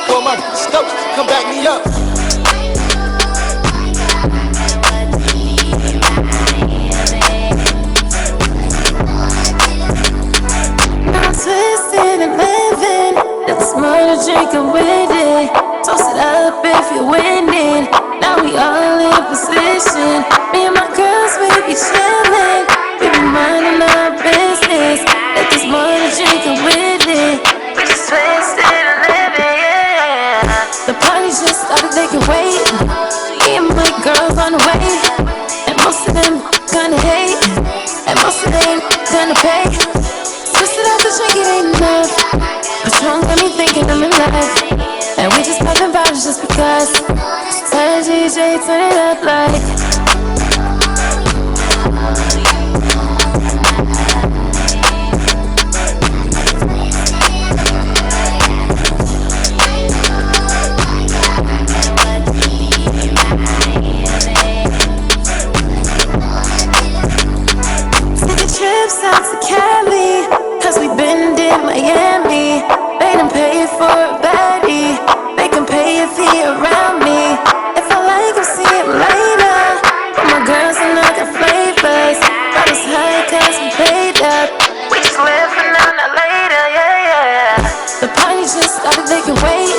For my Stokes, come back me up. Twisted and living, it's more to drink and with it. Toast it up if you're winning. Now we all in position. Me and my girls, we be chillin'. We be minding our business. If there's more to drink and with it, we just twisted and living, yeah. The party just started, they can wait. Me and my girls on the way, and most of them kinda hate, and most of them kinda pay. Twisted out the drink, it ain't enough. Patron got me thinking I'm in love. And we just poppin' bottles just because. Tell the DJ, turn it up like. Taking trips out to Cali, cause we been in Miami. They done pay for a baddie. They can pay if he around me. If I like him, see him later. Put my girls in other flavors. Got us high cause we paid up. We just living on that later, yeah, yeah. The party just started, they can wait.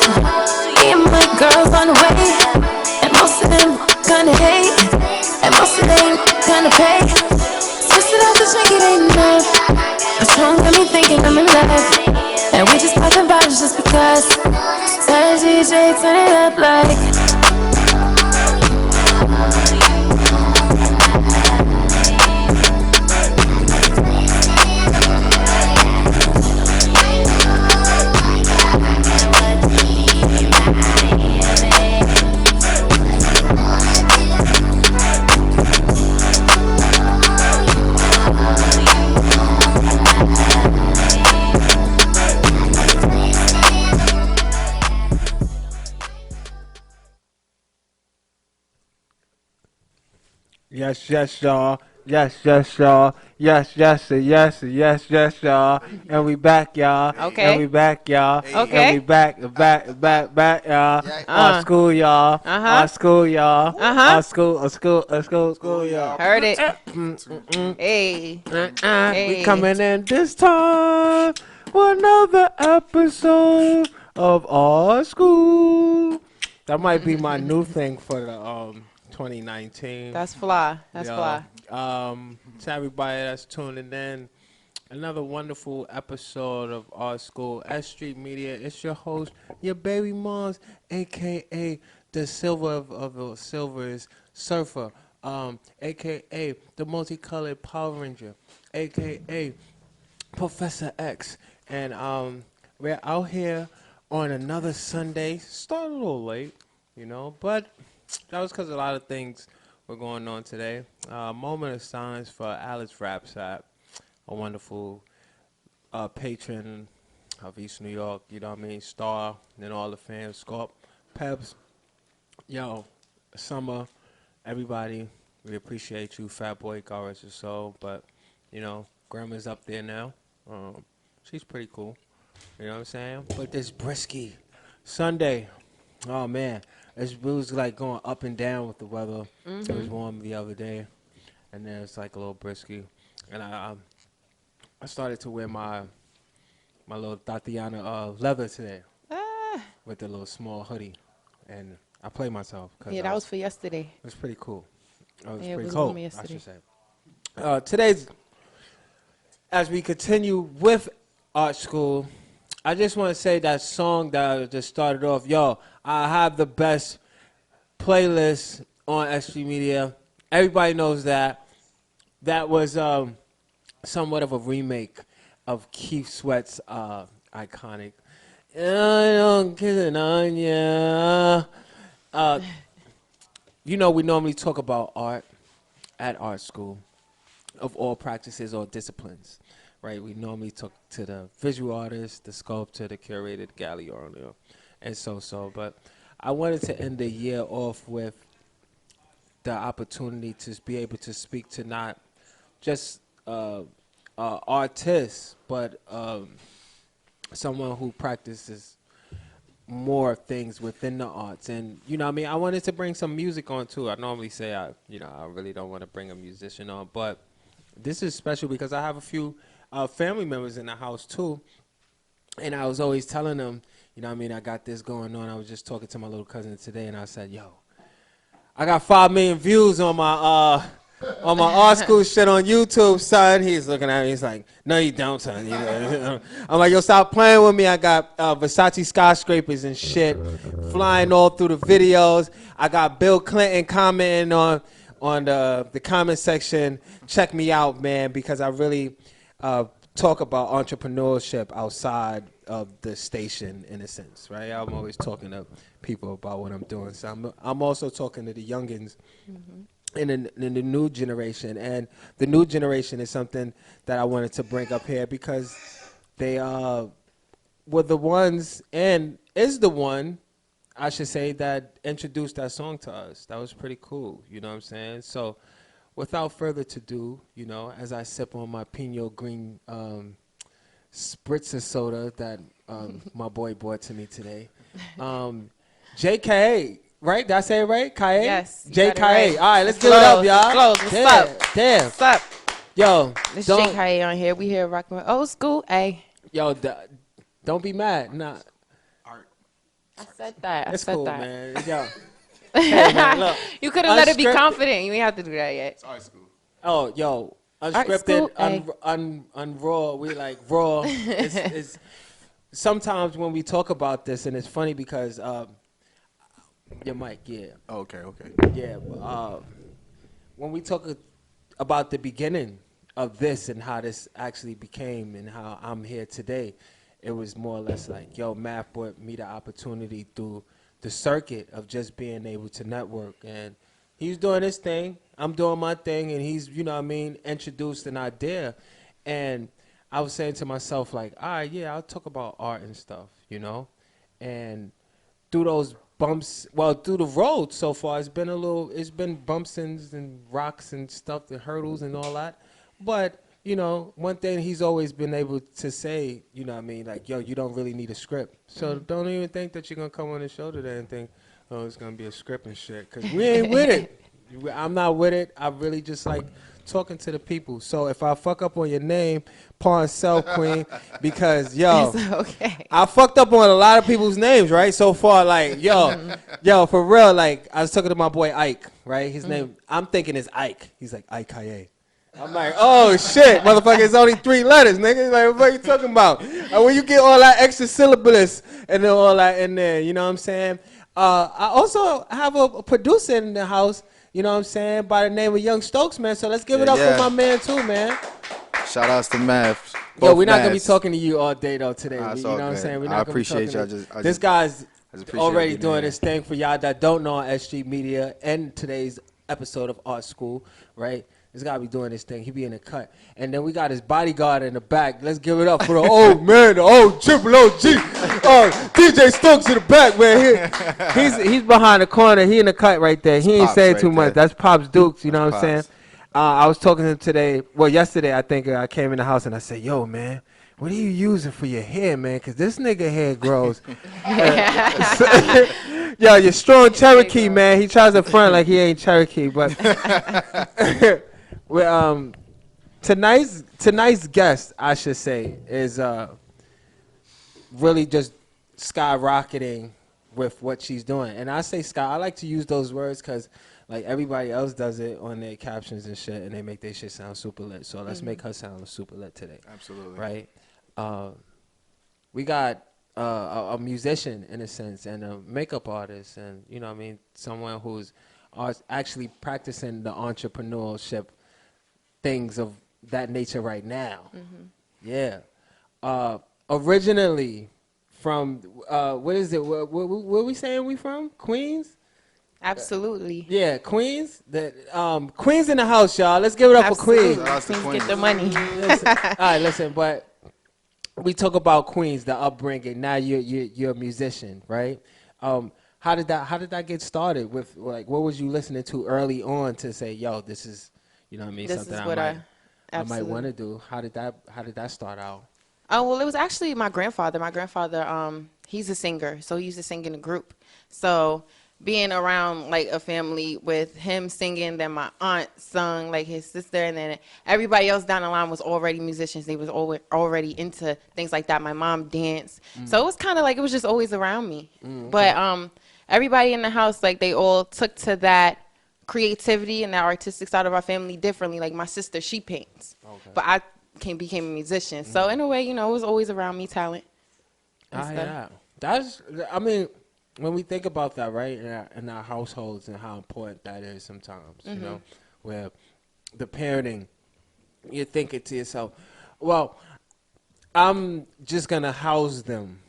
Me and my girls on the way. And most of them kinda hate, and most of them kinda pay. Twisted out the drink, it ain't enough. Patron got me thinking I'm in love. And we just poppin' bottles just because. Tell the DJ, turn it up like. Yes, yes, y'all. Yes, yes, y'all. Yes, yes, yes, yes, yes, y'all. And we back, y'all. Okay. And we back, y'all. Okay. And we back, y'all. Our school, y'all. Our school, y'all. Our school, y'all. Heard it. Hey. We coming in this time with another episode of Our School. That might be my new thing for the 2019. That's fly. That's fly. To everybody that's tuning in, another wonderful episode of Our School, S.STREET Media. It's your host, your baby moms, a.k.a. the silver of the silvers surfer, a.k.a. the multicolored Power Ranger, a.k.a. Professor X. And we're out here on another Sunday. Started a little late, but that was because a lot of things were going on today. Moment of silence for Alice Rapsap, a wonderful patron of East New York, Star, and all the fans, Scorp, Peps. Yo, Summer, everybody, we appreciate you. Fat Boy, God rest his soul. But, Grandma's up there now. She's pretty cool. You know what I'm saying? But this Brisky Sunday, oh, man. It was like going up and down with the weather. Mm-hmm. It was warm the other day, and then it's like a little brisky. And I started to wear my little Tatiana leather today with the little small hoodie, and I played myself. Yeah, that was for yesterday. It was pretty cool. It was pretty pretty cool, cold, I should say. Today's, as we continue with Art School, I just want to say that song that I just started off, yo, I have the best playlist on S.STREET Media. Everybody knows that. That was somewhat of a remake of Keith Sweat's iconic I don't kiss it on ya. We normally talk about art at art school of all practices or disciplines. Right, we normally talk to the visual artist, the sculptor, the curator, the gallery owner, and so. But I wanted to end the year off with the opportunity to be able to speak to not just artists, but someone who practices more things within the arts. And, you know what I mean? I wanted to bring some music on, too. I normally say, I really don't want to bring a musician on. But this is special because I have a few family members in the house, too. And I was always telling them, you know what I mean, I got this going on. I was just talking to my little cousin today, and I said, yo, I got 5 million views on my art school shit on YouTube, son. He's looking at me. He's like, no, you don't, son. You know? I'm like, yo, stop playing with me. I got Versace skyscrapers and shit flying all through the videos. I got Bill Clinton commenting on the comment section. Check me out, man, because I really talk about entrepreneurship outside of the station, in a sense, right? I'm always talking to people about what I'm doing. So I'm also talking to the youngins. Mm-hmm. In the new generation, and the new generation is something that I wanted to bring up here because they were the ones, and is the one, I should say, that introduced that song to us. That was pretty cool, you know what I'm saying? So without further ado, you know, as I sip on my Pinot Green spritzer soda that my boy brought to me today, JK. Right? Did I say it right? Kaye? Yes. J. Kaye. Right. All right, let's give it up, y'all. Close. What's up? Damn. What's up? Yo. This J. Kaye on here. We here rocking with old school. Hey. Yo, don't be mad. Nah. I said that. It's cool, man. Yo. Hey, man, look. You could have let it be confident. You ain't have to do that yet. It's art school. Oh, yo. Unscripted, raw. We like raw. It's sometimes when we talk about this, and it's funny because your mic, yeah. Oh, okay. Yeah, when we talk about the beginning of this and how this actually became and how I'm here today, it was more or less like, yo, Math brought me the opportunity through the circuit of just being able to network. And he's doing his thing, I'm doing my thing, and he's, you know what I mean, introduced an idea. And I was saying to myself, like, all right, yeah, I'll talk about art and stuff, you know? And through those bumps, well, through the road so far, it's been bumps and rocks and stuff, the hurdles and all that. But, you know, one thing he's always been able to say, you know what I mean, like, yo, you don't really need a script. So don't even think that you're going to come on the show today and think, oh, it's going to be a script and shit, because we ain't with it. I'm not with it. I really just like talking to the people. So if I fuck up on your name, Pawn Self Queen, because yo, okay. I fucked up on a lot of people's names, right? So far, like yo, for real, like I was talking to my boy Ike, right? His name, I'm thinking is Ike. He's like Ike Kaye. I'm like, oh shit, motherfucker, it's only 3 letters, nigga. Like, what are you talking about? And when you get all that extra syllables and then all that in there, you know what I'm saying? I also have a producer in the house. You know what I'm saying? By the name of Young Stokes, man. So let's give it up for my man, too, man. Shout outs to Math. Yo, we're not going to be talking to you all day, though, today. Nah, you know what I'm saying? We're not I appreciate y'all. This guy's already doing his thing for y'all that don't know on S.STREET Media and today's episode of Art School, right? This guy be doing his thing. He be in the cut. And then we got his bodyguard in the back. Let's give it up for the old man, the old triple OG. DJ Stokes in the back, man. He's behind the corner. He in the cut right there. He ain't saying too much. That's Pops Dukes, you know what I'm saying? I was talking to him today. Well, yesterday, I think I came in the house and I said, yo, man, what are you using for your hair, man? Because this nigga hair grows. Yo, you're strong Cherokee, man. He tries to front like he ain't Cherokee, but tonight's guest, I should say, is really just skyrocketing with what she's doing. And I say sky, I like to use those words because like everybody else does it on their captions and shit, and they make their shit sound super lit. So let's make her sound super lit today. Absolutely. Right? We got a musician in a sense and a makeup artist, and you know what I mean, someone who's actually practicing the entrepreneurship things of that nature right now. Yeah. Originally from what is it? Where we saying we from? Queens? Absolutely. Yeah, Queens. Queens in the house, y'all. Let's give it up for Queens. Queens get the money. All right, listen, but we talk about Queens, the upbringing. Now you're a musician, right? How did that get started? With like, what was you listening to early on to say, yo, this is, you know what I mean, This something is what I might want to do? How did that start out? Oh, well, it was actually my grandfather. My grandfather, he's a singer, so he used to sing in a group. So being around like a family with him singing, then my aunt sung like his sister, and then everybody else down the line was already musicians. They was already into things like that. My mom danced, so it was kind of like it was just always around me. Okay. But everybody in the house, like they all took to that creativity and that artistic side of our family differently. Like my sister, she paints, but I became a musician. So in a way, you know, it was always around me, talent. And I hear stuff. that. I mean, when we think about that, right, in our households and how important that is sometimes, you know, where the parenting, you're thinking to yourself, well, I'm just gonna house them.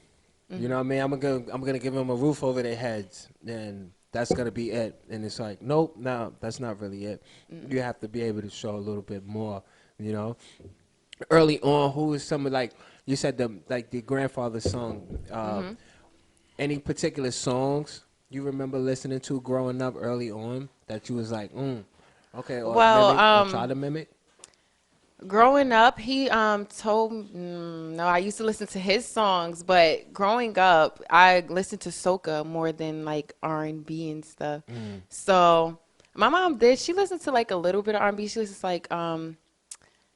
You know what I mean? I'm gonna give them a roof over their heads, and that's gonna be it. And it's like, nope, no, that's not really it. You have to be able to show a little bit more. You know, early on, who was some of like you said the grandfather song. Any particular songs you remember listening to growing up early on that you was like, okay, or Well, mimic or try to mimic? growing up, he told no, I used to listen to his songs, but growing up, I listened to soca more than like R&B and stuff. So my mom did. She listened to like a little bit of R&B. She listens to like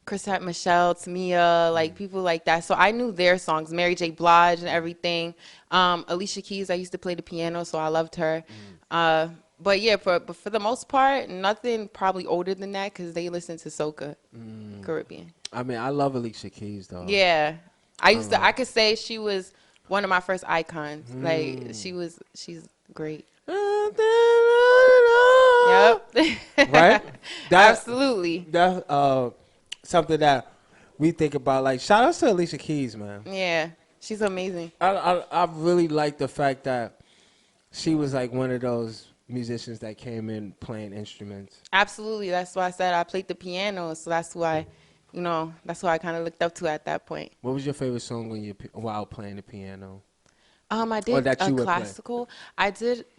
Chrisette Michelle, Tamia, like people like that. So I knew their songs, Mary J. Blige and everything. Alicia Keys, I used to play the piano, so I loved her. But yeah, but for the most part, nothing probably older than that because they listen to soca, Caribbean. I mean, I love Alicia Keys though. Yeah, I could say she was one of my first icons. Like she's great. Yep. Right? Absolutely. That's something that we think about. Like, shout out to Alicia Keys, man. Yeah, she's amazing. I really like the fact that she was like one of those musicians that came in playing instruments. Absolutely. That's why I said I played the piano. So that's why, that's why I kind of looked up to at that point. What was your favorite song while playing the piano? I did that a you would play. classical.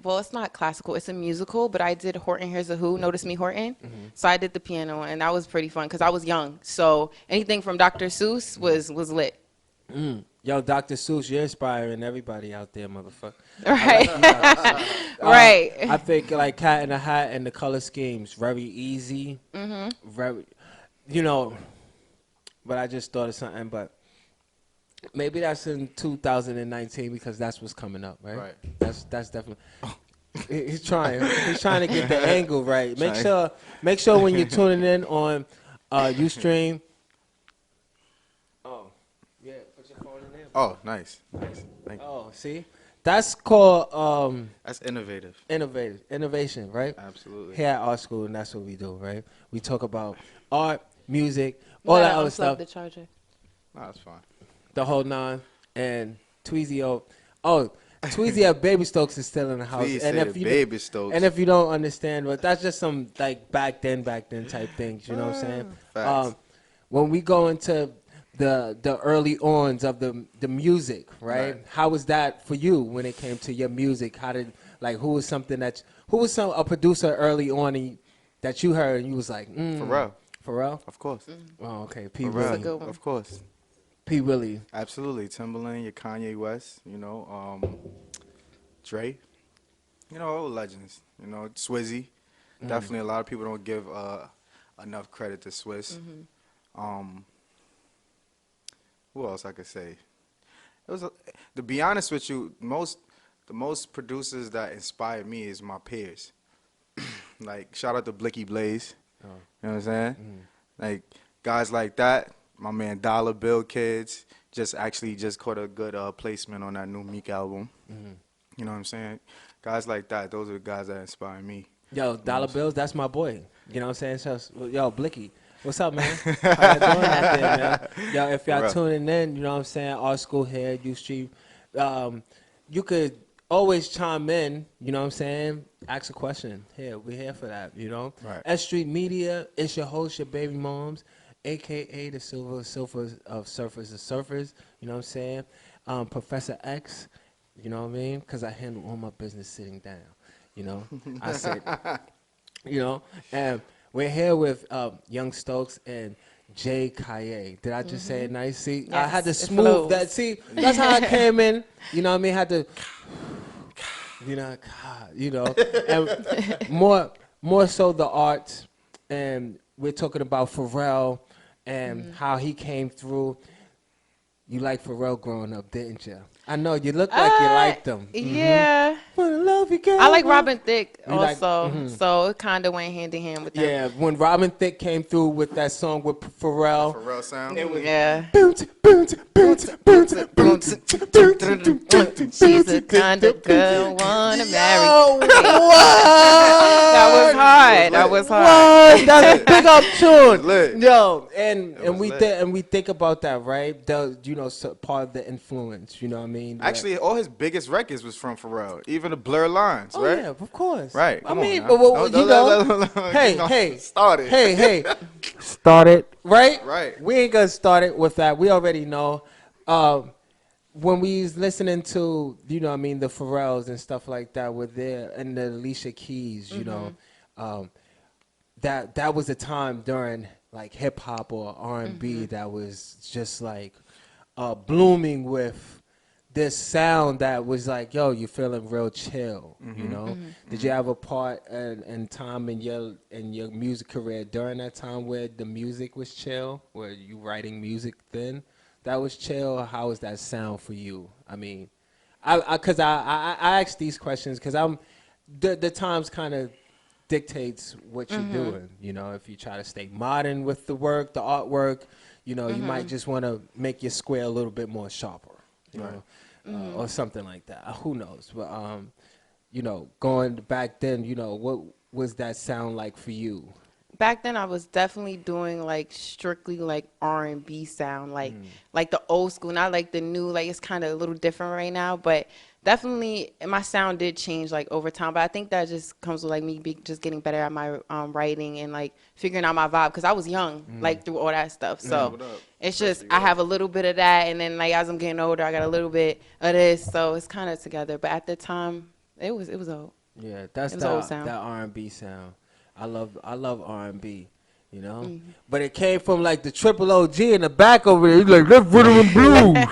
Well, it's not classical. It's a musical, but I did Horton Hears a Who, Notice Me Horton. So I did the piano, and that was pretty fun because I was young. So anything from Dr. Seuss was lit. Yo, Dr. Seuss, you're inspiring everybody out there, motherfucker. Right. Right. I think like Cat in the Hat and the color schemes, very easy. Very, but I just thought of something, but maybe that's in 2019 because that's what's coming up, right? Right. That's definitely. He's trying. He's trying to get the angle right. Make sure when you're tuning in on Ustream. Oh, yeah. Put your phone in there. Oh, nice. Thank you. Oh, see, that's called That's innovative. innovation, right? Absolutely. Here at our school, and that's what we do, right? We talk about art, music, all that other stuff. The charger. No, that's fine. The whole nine, and Tweezy. Tweezy at Baby Stokes is still in the house. Please and say if the you Baby Stokes. And if you don't understand, but that's just some like back then type things. You know what I'm saying? Facts. When we go into the early ons of the music, right? How was that for you when it came to your music? Who was a producer early on that you heard and you was like, Pharrell. Pharrell? Of course. Oh, okay. P. Pharrell. Willie. good one. Of course. P. Willie. Absolutely. Timberland, your Kanye West, Dre. All legends. Swizzy. Definitely a lot of people don't give enough credit to Swizz. Who else I could say? To be honest with you, the most producers that inspired me is my peers. Like, shout out to Blicky Blaze. You know what I'm saying? Like, guys like that. My man Dollar Bill Kids just caught a good placement on that new Meek album. You know what I'm saying? Guys like that, those are the guys that inspire me. Yo, Dollar Bills, that's my boy. You know what I'm saying? So, yo, Blicky. What's up, man? How you doing out there, man? Yo, if y'all tuning in, you know what I'm saying, our school here, Ustreet, you could always chime in, you know what I'm saying, ask a question. Here, we're here for that, you know? Right. S.STREET Media, it's your host, your baby moms, a.k.a. the Silver of Surfers of Surfers, you know what I'm saying? Professor X, you know what I mean? Because I handle all my business sitting down, you know? I said, and we're here with Young Stokes, and J. Kaye. Did I just say it nice? See, I Yes, had to it smooth flows. that. See, that's how I came in. You know what I mean? Had to, you know, God, you know, and more so the arts, and we're talking about Pharrell and how he came through. You liked Pharrell growing up, didn't you? I know you look like you liked him. Yeah. For the love you gave I like up. Robin Thicke You like- also, so it kind of went hand in hand with them. Yeah, when Robin Thicke came through with that song with Pharrell. Pharrell sound. Yeah. She's She's the kind of girl wanna marry. What? That was hard. That was hard. What? That's a big up tune. lit. Yo, and was we lit. we think about that, right? You know, so part of the influence. You know what I mean? Actually, all his biggest records was from Pharrell. Even the Blur Lines, Oh right? yeah, of course. Right. I Come mean, on but now. what, you know, hey, hey, started. hey, start it, right? Right. We ain't gonna start it with that. We already know. When we was listening to, you know what I mean, the Pharrells and stuff like that were there, and the Alicia Keys, you know, that was a time during like hip hop or R&B that was just like blooming with this sound that was like, yo, you're feeling real chill, you know. Did you have a part and time in your music career during that time where the music was chill, where you writing music then? That was chill. Or how was that sound for you? I mean, I ask these questions because the times kind of dictates what you're doing. You know, if you try to stay modern with the work, the artwork, you know, you might just want to make your square a little bit more sharper, you know, or something like that. Who knows? But you know, going back then, you know, what was that sound like for you? Back then I was definitely doing like strictly like R&B sound, like the old school, not like the new, like it's kind of a little different right now, but definitely my sound did change like over time. But I think that just comes with like me just getting better at my writing and like figuring out my vibe, because I was young like through all that stuff. So it's just I have a little bit of that, and then like as I'm getting older I got a little bit of this, so it's kind of together. But at the time it was old. Yeah, that's It was old sound. that R&B sound. I love R&B, you know. But it came from like the triple OG in the back over there. He's like, that's rhythm and blues.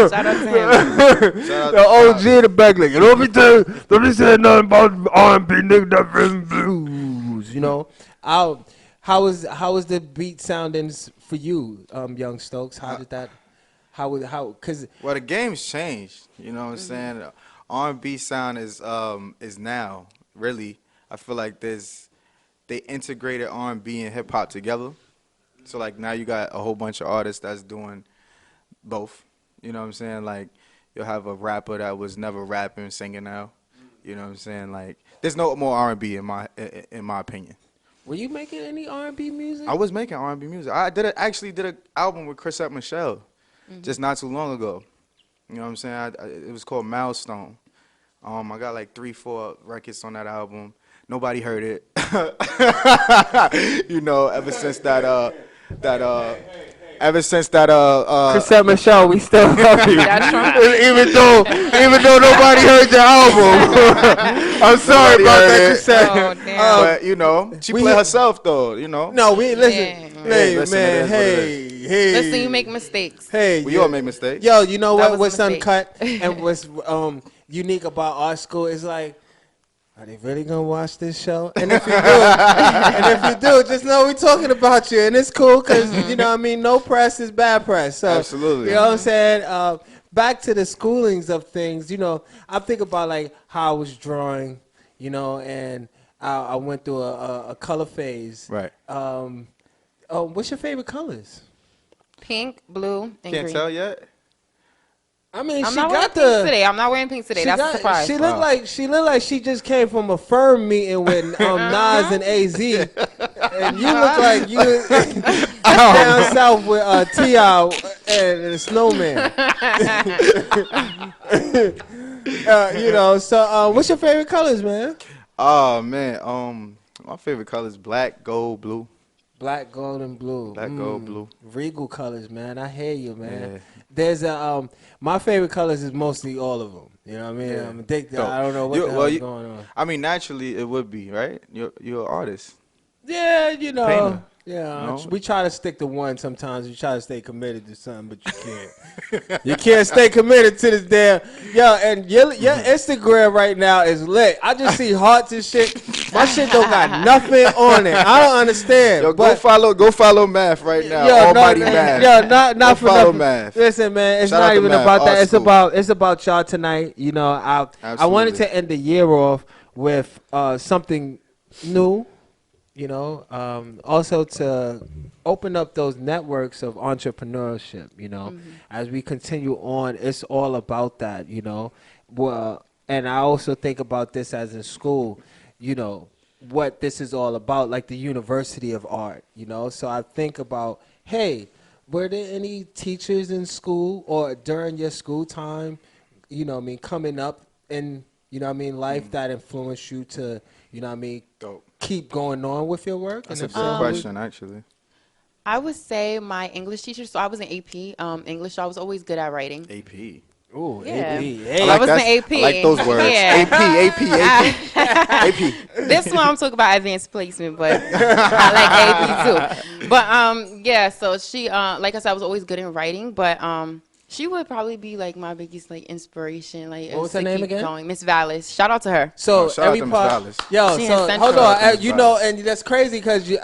Shout out to him. The OG in the back, like, don't be saying nothing about R&B, nigga. That rhythm and blues, you know. How was the beat sounding for you, young Stokes? How did that? Cause Well, the game's changed. You know what I'm saying? R&B sound is now really. I feel like they integrated R&B and hip hop together. So like now you got a whole bunch of artists that's doing both. You know what I'm saying? Like you'll have a rapper that was never rapping singing now. You know what I'm saying? Like there's no more R&B in my opinion. were you making any R&B music? I was making R&B music. I actually did an album with Chris Michelle just not too long ago. You know what I'm saying? It was called Milestone. I got like 3-4 records on that album. Nobody heard it. You know, ever since that Chris Michelle, we still love you. That's right. even though nobody heard your album. I'm sorry about heard that, it. Chris. Oh, damn. but you know, she we played hit- herself though, you know. No, we listen. Yeah. Hey, Listen, it man, is what it hey. Listen, you make mistakes. Hey, We all make mistakes. Yo, you know That what? was a What's mistake. uncut and what's unique about our school is like, are they really gonna watch this show? And if you do, just know we're talking about you, and it's cool because you know what I mean. No press is bad press. So Absolutely. you know what I'm saying. Back to the schoolings of things. You know, I think about like how I was drawing. You know, and I went through a color phase. Right. What's your favorite colors? Pink, blue, and Can't green. tell yet. I mean, I'm she not wearing got pink the. today. I'm not wearing pink today. That's a surprise. She looked like she just came from a firm meeting with Nas and AZ, and you look like you down south with T.I. and the Snowman. You know, so what's your favorite colors, man? Oh man, my favorite color is black, gold, blue. Black, gold, and blue. Black, gold, blue. Regal colors, man. I hear you, man. Yeah. There's a my favorite colors is mostly all of them. You know what I mean? Yeah. I'm addicted. Dope. I don't know what You- the hell well, is you- going on. I mean, naturally it would be right. You're an artist. Yeah, you know. Painter. Yeah, No? we try to stick to one sometimes. You try to stay committed to something, but you can't. You can't stay committed to this damn. Yo, and your Instagram right now is lit. I just see hearts and shit. My shit don't got nothing on it. I don't understand. Yo, but go follow Math right now. yo, Almighty no, Math. yo, not Go for follow nothing. Math. Listen, man, it's Shout out not to even Math, about Art that. School. It's about y'all tonight. You know, I wanted Absolutely. to end the year off with something new. You know, also to open up those networks of entrepreneurship. You know, as we continue on, it's all about that. You know, well, and I also think about this as in school. You know, what this is all about, like the University of Art. You know, so I think about, hey, were there any teachers in school or during your school time, you know what I mean, coming up in, you know what I mean, life that influenced you to, you know what I mean, Dope. keep going on with your work? That's And a if good so, question, actually. I would say my English teacher. So I was in AP English. So I was always good at writing. AP. Ooh, Yeah. AP. I Hey, like was that. in AP. I like those words. Yeah. AP. This one I'm talking about advanced placement, but I like AP too. But yeah. So she like I said, I was always good in writing, but she would probably be like my biggest like inspiration. Like What was her name again? Going, Miss Vallis. Shout out to her. so Shout out every to Miss part, Dallas. yo, She so in hold Central. on, Shout out to Miss you know, Dallas. and that's crazy because you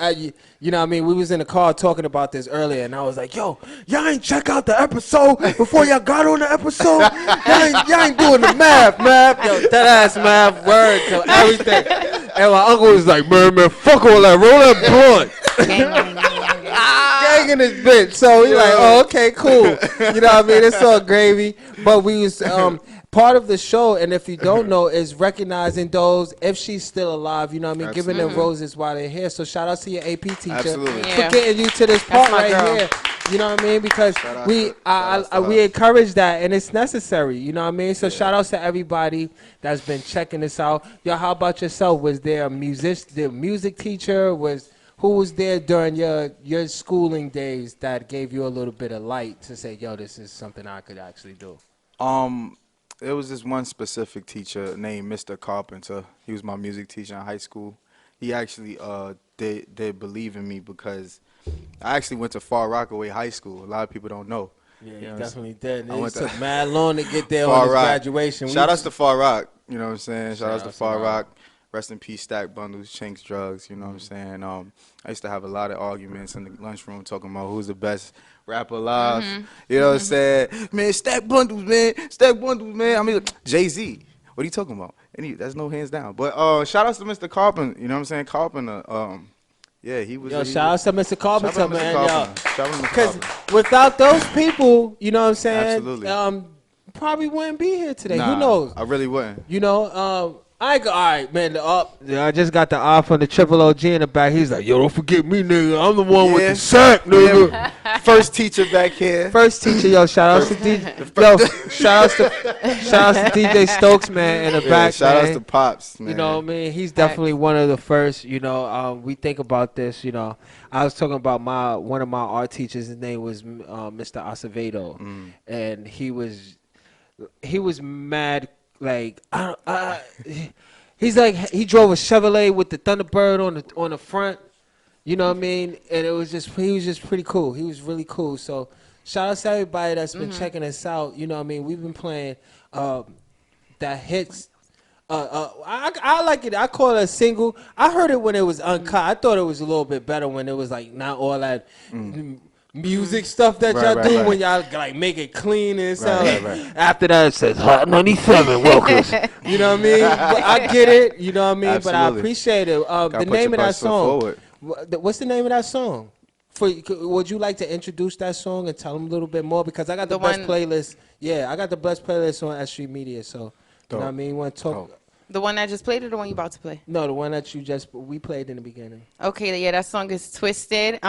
know what I mean, we was in the car talking about this earlier, and I was like, yo, y'all ain't check out the episode before y'all got on the episode. Y'all ain't doing the math, yo, that ass math word to everything. And my uncle was like, man, fuck all that, roll that blunt. Gang, gang, gang, gang, gang. Gang in this bitch. So we like, oh, okay, cool. You know what I mean? It's all gravy. But we was part of the show, and if you don't know, is recognizing those if she's still alive. You know what I mean? Giving them roses while they're here. So shout out to your AP teacher Absolutely. Yeah. for getting you to this part my right girl. here. You know what I mean? Because Shout out we to- shout outs to we her. encourage that, and it's necessary. You know what I mean? So shout outs to everybody that's been checking this out. Yo, how about yourself? Was there a music teacher? Who was there during your schooling days that gave you a little bit of light to say, yo, this is something I could actually do? There was this one specific teacher named Mr. Carpenter. He was my music teacher in high school. He actually did believe in me because I actually went to Far Rockaway High School. A lot of people don't know. Yeah, You you know, definitely did. I It went to- took mad long to get there Far on his Rock. graduation. Shout outs to Far Rock. You know what I'm saying? Shout outs to outs to Far Far Rock. Rest in peace, Stack Bundles, Chinks Drugs. You know what I'm saying? I used to have a lot of arguments in the lunchroom talking about who's the best rapper alive. You know what I'm saying? Man, Stack Bundles, man. Stack Bundles, man. I mean, Jay-Z. What are you talking about? That's no hands down. But shout outs to Mr. Carpenter. You know what I'm saying? Carpenter. Yeah, he was. Yo, shout out to Mr. Carpenter, man. Yo, Shout out to Mr. because Carpenter. without those people, you know what I'm saying? Absolutely. Probably wouldn't be here today. Nah, Who knows? I really wouldn't. You know, all right, man. I just got the eye from the triple OG in the back. He's like, yo, don't forget me, nigga. I'm the one with Yeah. the sack, nigga. Yeah. First teacher back here. First teacher, yo, shout out to DJ. Yo, shout out to DJ Stokes, man, in the back, Shout man. outs to Pops, man. You know what I mean? He's definitely one of the first. You know, we think about this. You know, I was talking about one of my art teachers. His name was Mr. Acevedo, and he was mad. Like he's like he drove a Chevrolet with the Thunderbird on the front. You know what I mean? And he was just pretty cool. He was really cool. So shout out to everybody that's been checking us out. You know what I mean? We've been playing that hits. I like it. I call it a single. I heard it when it was uncut. I thought it was a little bit better when it was like not all that music stuff that Right, y'all right, do right. when y'all like make it clean and stuff. right. After that, it says Hot 97 Welcome. You know what I mean? But I get it. You know what I mean? But I Absolutely. appreciate it. The put name your of that best foot song. forward. What's the name of that song? Would you like to introduce that song and tell them a little bit more? Because I got the best playlist. Yeah, I got the best playlist on S.STREET Media. So, you know what I mean? You want to talk? The one I just played or the one you about to play? No, the one that we played in the beginning. Okay, yeah, that song is Twisted.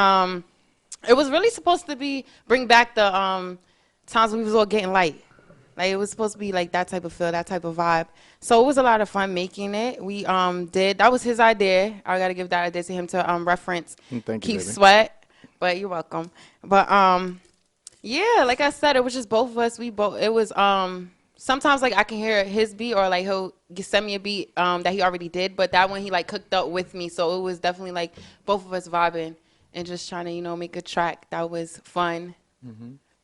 It was really supposed to bring back the times when we was all getting light. Like it was supposed to be like that type of feel, that type of vibe. So it was a lot of fun making it. We that was his idea. I gotta give that idea to him to reference Thank you, Keep baby. Sweat. But you're welcome. But yeah, like I said, it was just both of us. It was sometimes like I can hear his beat or like he'll send me a beat that he already did, but that one he like cooked up with me. So it was definitely like both of us vibing and just trying to, make a track that was fun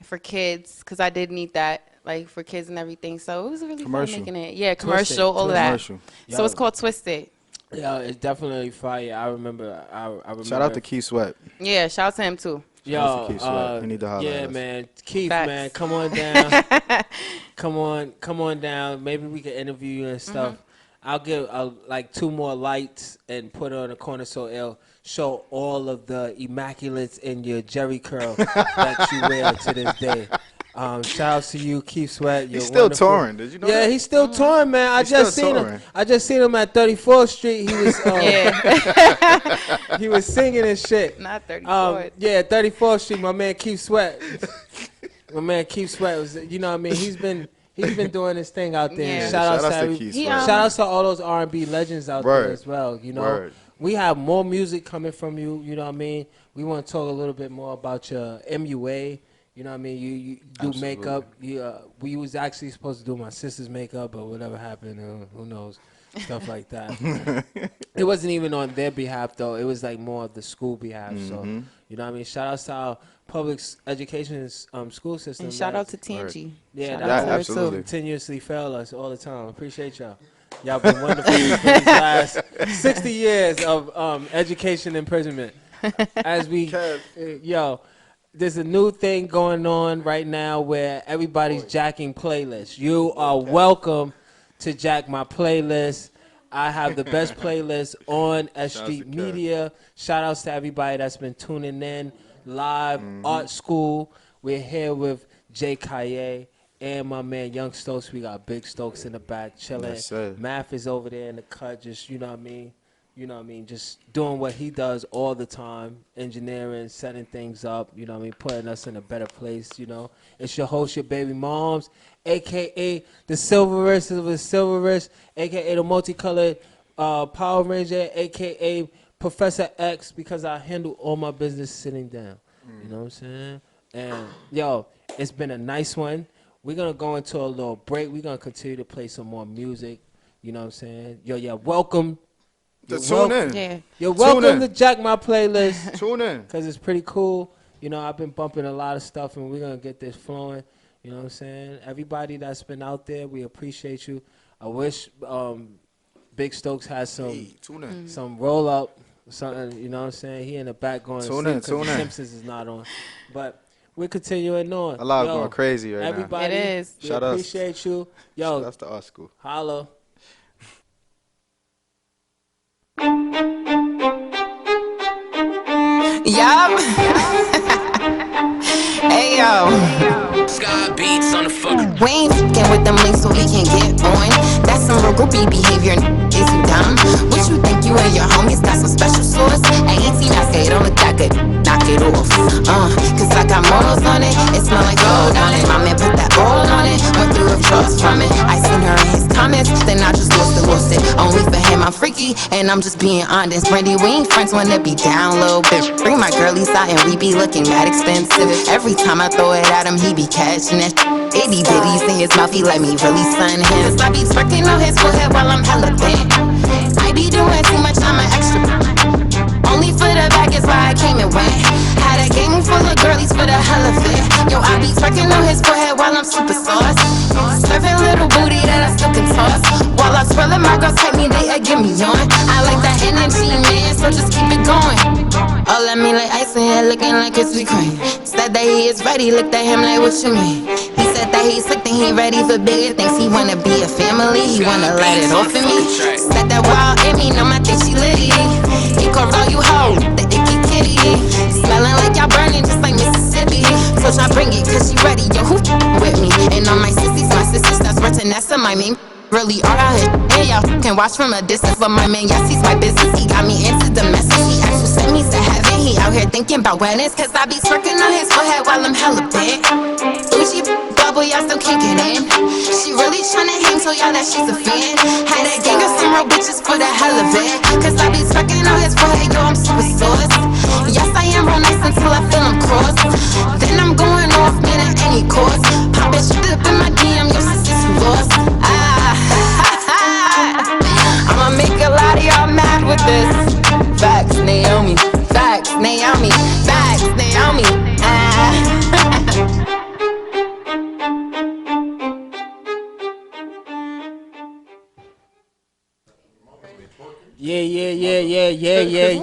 for kids, because I did need that, like for kids and everything. So it was really fun making it. Yeah, commercial, all of that. Commercial. So it's called Twisted. Yeah, it's definitely fire. I remember. Shout out to Keith Sweat. Yeah, shout out to him too. Yo, Keith Sweat. You need to holler yeah, at us. man, Keith, Facts. man, come on down. come on down. Maybe we can interview you and stuff. I'll give like 2 more lights and put it on the corner so it'll show all of the immaculates in your Jerry curl that you wear to this day. Shout out to you, Keith Sweat. He's still touring. Did you know that? Yeah, he's still touring, man. I just seen him at 34th Street. He was he was singing and shit. Not 34th. Yeah, 34th Street. My man Keith Sweat. Was, you know what I mean? He's been doing his thing out there. Yeah. Shout out to Keith Sweat. shout out to all those R&B legends out there as well. You know, we have more music coming from you. You know what I mean? We want to talk a little bit more about your MUA. You know what I mean? You do makeup. We was actually supposed to do my sister's makeup, but whatever happened, who knows? Stuff like that. It wasn't even on their behalf, though. It was like more of the school behalf. So, you know what I mean? Shout out to our public education school system. And shout out to Tangi. Yeah, absolutely. Continuously fail us all the time. Appreciate y'all. Y'all been wonderful for these last 60 years of education imprisonment. As we, there's a new thing going on right now where everybody's jacking playlists. You are welcome to jack my playlist. I have the best playlist on S.STREET Media. Shout outs to everybody that's been tuning in live. Art School. We're here with Kaye and my man Young Stokes. We got Big Stokes in the back chilling. Yes, sir. Math is over there in the cut, just you know what I mean, just doing what he does all the time, engineering, setting things up, you know what I mean, putting us in a better place, you know. It's your host, your baby moms, a.k.a. the Silverist of the Silverist, a.k.a. the multicolored Power Ranger, a.k.a. Professor X, because I handle all my business sitting down. You know what I'm saying? And, yo, it's been a nice one. We're going to go into a little break. We're going to continue to play some more music. You know what I'm saying? Yo, yeah, welcome. Tune in. Yeah. You're welcome to jack my playlist. Tune in. Because it's pretty cool. You know, I've been bumping a lot of stuff, and we're going to get this flowing. You know what I'm saying? Everybody that's been out there, we appreciate you. I wish Big Stokes has some roll-up, something, you know what I'm saying? He in the back going to sleep because the Simpsons is not on. But we're continuing on. A lot going crazy right everybody, now. It is. We appreciate you. Yo, that's the Art School. Holla. Yup. Hey yo. Sky beats on the fuck. We ain't fucking with them links so we can get on. That's some real groupie behavior. Is you dumb? What you think you and your homies got some special sauce? Hey, ain't I say don't look that good. Knock it off. Cause I got morals on it. It smell like gold on it. My man put that oil on it. Went through a trust from it. I seen her in his comments. Then I just lost it. Only for him I'm freaky. And I'm just being honest. Brandy, we ain't friends when it be down low. Bitch, bring my girlies out and we be looking mad expensive. Every time I throw it at him, he be catching it. Itty bitties in his mouth, he let me really sun him. Cause I be twerking on his forehead while I'm hella bent. I be doing too much, I'm an extra. Only for the bag is why I came and went. Had a gang full of girlies for the hell of it. Yo, I be twerking on his forehead while I'm super sauce. Serving little booty that I still can toss. While I'm swirling, my girls take me, they get me on. I like that energy, man, so just keep it going. Oh, let me like ice in here looking like Krispy Kreme. Said that he is ready, looked at him like what you mean. He said that he's slick, then he ready for bigger things. He wanna be a family, he wanna let it off of me. Said that wild Amy, know my thing, she litty. He could roll you hoe, the icky kitty. Smelling like y'all burning just like Mississippi. So try bring it, cause she ready, yo, who with me? And all my sissies, that's Burton, that's my meme. Really all out here, hey y'all can watch from a distance. But my man, yes, he's my business. He got me into the message. He actually sent me to heaven. He out here thinking about weddings. Cause I be twerking on his forehead while I'm hella big. Gucci bubble, y'all still kicking in. She really tryna hang, so y'all that she's a fan. Had a gang of some real bitches for the hell of it. Cause I be twerking on his forehead, yo, I'm super sauce. Yes, I am real nice until I feel I'm cross. Then I'm going off, man, at any cost. Poppin' shit up in my DM, yo, sis, you lost. I'ma make a lot of y'all mad with this. Facts, Naomi. Facts, Naomi. Yeah.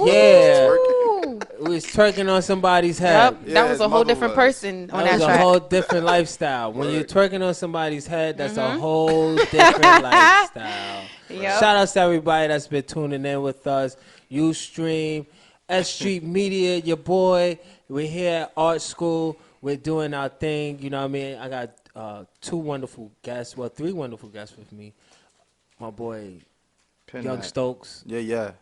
Woo. We was twerking on somebody's head. Yep, that Yeah, was his a whole mother different was. person on That was that a track. whole different lifestyle. When you're Word. twerking on somebody's head, that's a whole different lifestyle. Yep. Shout outs to everybody that's been tuning in with us. Ustream, S.STREET Media, your boy. We're here at Art School. We're doing our thing. You know what I mean? I got three wonderful guests with me. My boy, Pin Young that. Stokes, Yeah.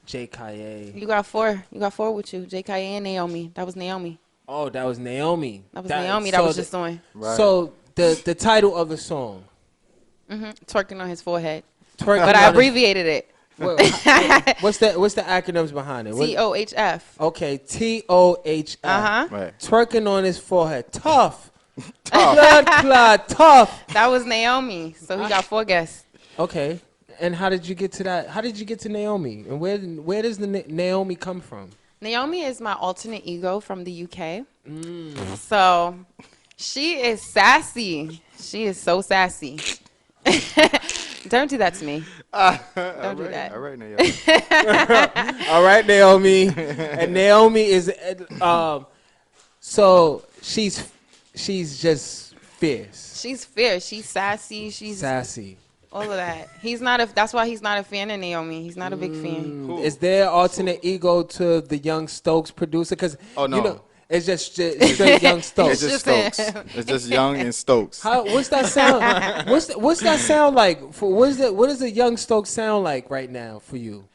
Kaye. You got four. You got four with you. Kaye and Naomi. That was Naomi. Oh, that was Naomi. That was Naomi. That was just on. Right. So the title of the song, Twerking on his forehead. twerking But I on his- abbreviated it. What's the acronyms behind it? TOHF. Okay, TOHF. Right. Twerking on his forehead. Tough. Blood clot. Tough. That was Naomi. So he got four guests. Okay. And how did you get to that? How did you get to Naomi? And where does the Naomi come from? Naomi is my alternate ego from the UK. So she is sassy. She is so sassy. Don't do that to me. Don't do that. All right, now, y'all. All right, Naomi. And Naomi is so she's just fierce. She's fierce. She's sassy. She's Sassy. all of that. That's why he's not a fan of Naomi. He's not a big fan. Cool. Is there alternate ego to the Young Stokes producer? Because Oh, no. you know, it's just straight Young Stokes. It's just just Stokes. him. It's just Young and Stokes. What's that sound? What's that sound like? What does the Young Stokes sound like right now for you?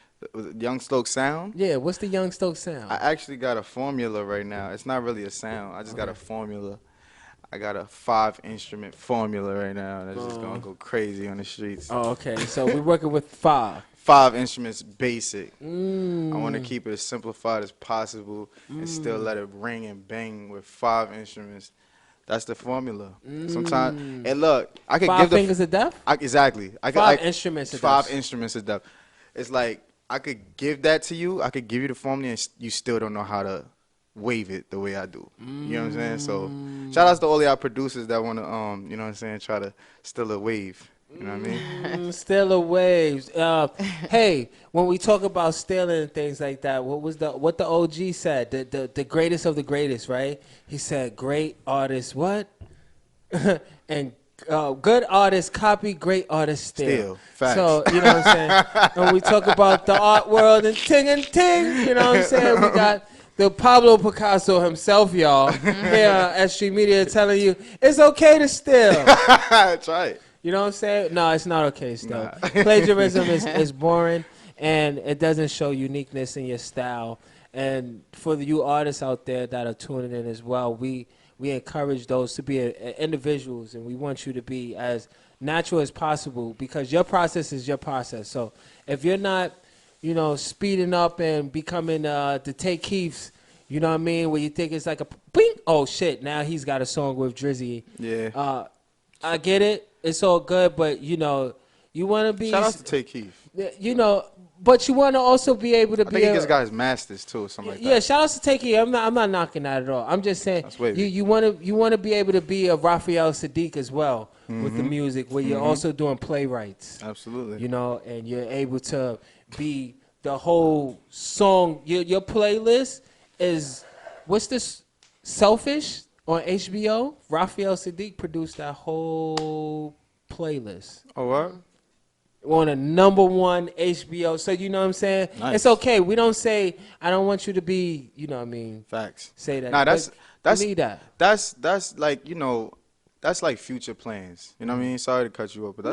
Young Stokes sound? Yeah, what's the Young Stokes sound? I actually got a formula right now. It's not really a sound. I just got a formula. I got a 5-instrument formula right now that's just gonna go crazy on the streets. Oh, okay. So we're working with 5. 5 instruments, basic. I want to keep it as simplified as possible and still let it ring and bang with 5 instruments. That's the formula. Sometimes, and look, I could 5 give fingers of death. exactly. I could, 5 instruments of 5 death. instruments of death. It's like I could give that to you. I could give you the formula, and you still don't know how to wave it the way I do. You know what I'm saying? So, shout outs to all y'all producers that want to, you know what I'm saying, try to steal a wave. You know what I mean? Still a waves. Hey, when we talk about stealing and things like that, what the OG said? The greatest of the greatest, right? He said, "Great artists, what?" and good artists copy, great artists steal. Facts. So you know what I'm saying. When we talk about the art world and ting, you know what I'm saying. We got the Pablo Picasso himself, y'all, here on S.STREET Media telling you it's okay to steal. Try it. You know what I'm saying? No, it's not okay still. Plagiarism is boring, and it doesn't show uniqueness in your style. And for you artists out there that are tuning in as well, we encourage those to be individuals, and we want you to be as natural as possible because your process is your process. So if you're not, speeding up and becoming the Take Keiths, you know what I mean, where you think it's like a bing, oh shit, now he's got a song with Drizzy. Yeah. I get it. It's all good, but you want to be. Shout out to Take Keith. But you want to also be able to I be. think he just got his masters too, or something like that. Yeah, shout out to Take Keith. I'm not knocking that at all. I'm just saying That's wavy. you want to be able to be a Raphael Sadiq as well with the music, where you're also doing playwrights. Absolutely. And you're able to be the whole song. Your playlist is what's this? Selfish on HBO. Raphael Sadiq produced that whole playlist Oh, what? on a #1 HBO. So you know what I'm saying? Nice. It's okay. We don't say I don't want you to be, you know what I mean? Facts. Say that. Nah, But that's you need that. That's like, that's like future plans. You know what I mean? Sorry to cut you off, but